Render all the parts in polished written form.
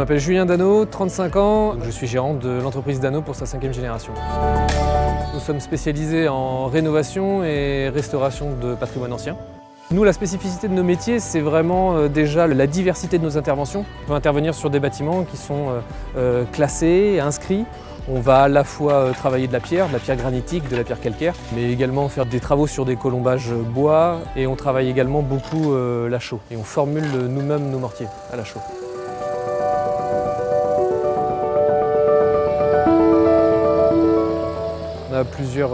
m'appelle Julien Dano, 35 ans. Je suis gérant de l'entreprise Dano pour sa 5e génération. Nous sommes spécialisés en rénovation et restauration de patrimoine ancien. Nous, la spécificité de nos métiers, c'est vraiment déjà la diversité de nos interventions. On peut intervenir sur des bâtiments qui sont classés, inscrits. On va à la fois travailler de la pierre granitique, de la pierre calcaire, mais également faire des travaux sur des colombages bois, et on travaille également beaucoup la chaux. Et on formule nous-mêmes nos mortiers à la chaux. On a plusieurs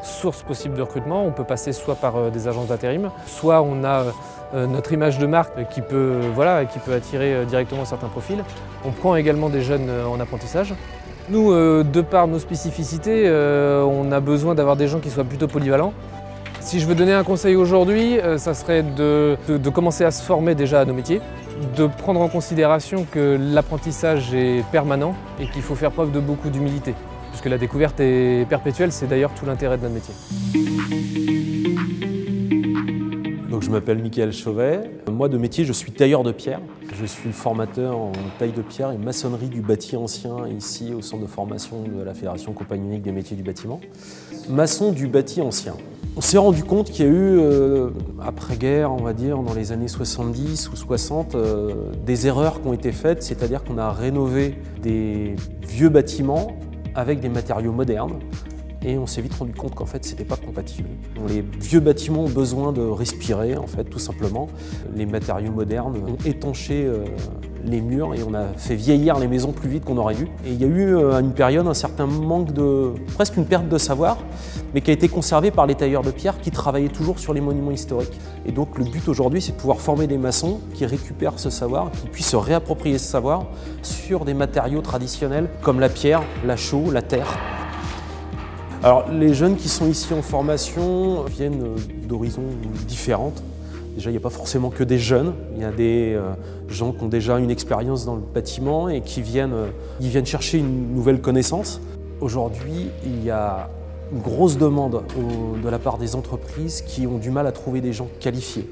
sources possibles de recrutement. On peut passer soit par des agences d'intérim, soit on a notre image de marque qui peut attirer directement certains profils. On prend également des jeunes en apprentissage. Nous, de par nos spécificités, on a besoin d'avoir des gens qui soient plutôt polyvalents. Si je veux donner un conseil aujourd'hui, ça serait de commencer à se former déjà à nos métiers, de prendre en considération que l'apprentissage est permanent et qu'il faut faire preuve de beaucoup d'humilité. Puisque la découverte est perpétuelle, c'est d'ailleurs tout l'intérêt de notre métier. Donc, je m'appelle Michael Chauvet. Moi, de métier, je suis tailleur de pierre. Je suis formateur en taille de pierre et maçonnerie du bâti ancien ici au centre de formation de la Fédération Compagnie Unique des métiers du bâtiment. Maçon du bâti ancien. On s'est rendu compte qu'il y a eu, après-guerre, on va dire, dans les années 70 ou 60, des erreurs qui ont été faites, c'est-à-dire qu'on a rénové des vieux bâtiments avec des matériaux modernes. Et on s'est vite rendu compte qu'en fait, c'était pas compatible. Les vieux bâtiments ont besoin de respirer, en fait, tout simplement. Les matériaux modernes ont étanché les murs et on a fait vieillir les maisons plus vite qu'on aurait dû. Et il y a eu à une période un certain manque presque une perte de savoir, mais qui a été conservée par les tailleurs de pierre qui travaillaient toujours sur les monuments historiques. Et donc le but aujourd'hui, c'est de pouvoir former des maçons qui récupèrent ce savoir, qui puissent se réapproprier ce savoir sur des matériaux traditionnels comme la pierre, la chaux, la terre. Alors, les jeunes qui sont ici en formation viennent d'horizons différentes. Déjà, il n'y a pas forcément que des jeunes. Il y a des gens qui ont déjà une expérience dans le bâtiment et qui viennent chercher une nouvelle connaissance. Aujourd'hui, il y a une grosse demande de la part des entreprises qui ont du mal à trouver des gens qualifiés.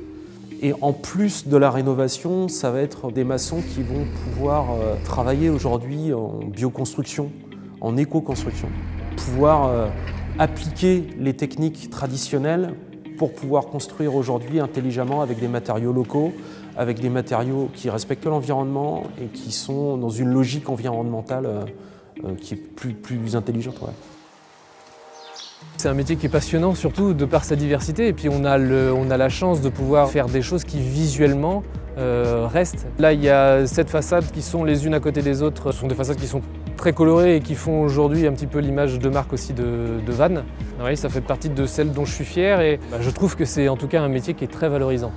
Et en plus de la rénovation, ça va être des maçons qui vont pouvoir travailler aujourd'hui en bioconstruction, en éco-construction. Pouvoir appliquer les techniques traditionnelles pour pouvoir construire aujourd'hui intelligemment avec des matériaux locaux, avec des matériaux qui respectent l'environnement et qui sont dans une logique environnementale qui est plus intelligente. Ouais. C'est un métier qui est passionnant, surtout de par sa diversité, et puis on a la chance de pouvoir faire des choses qui visuellement restent. Là, il y a 7 façades qui sont les unes à côté des autres. Ce sont des façades qui sont très colorées et qui font aujourd'hui un petit peu l'image de marque aussi de Vannes. Oui, ça fait partie de celles dont je suis fier et je trouve que c'est en tout cas un métier qui est très valorisant.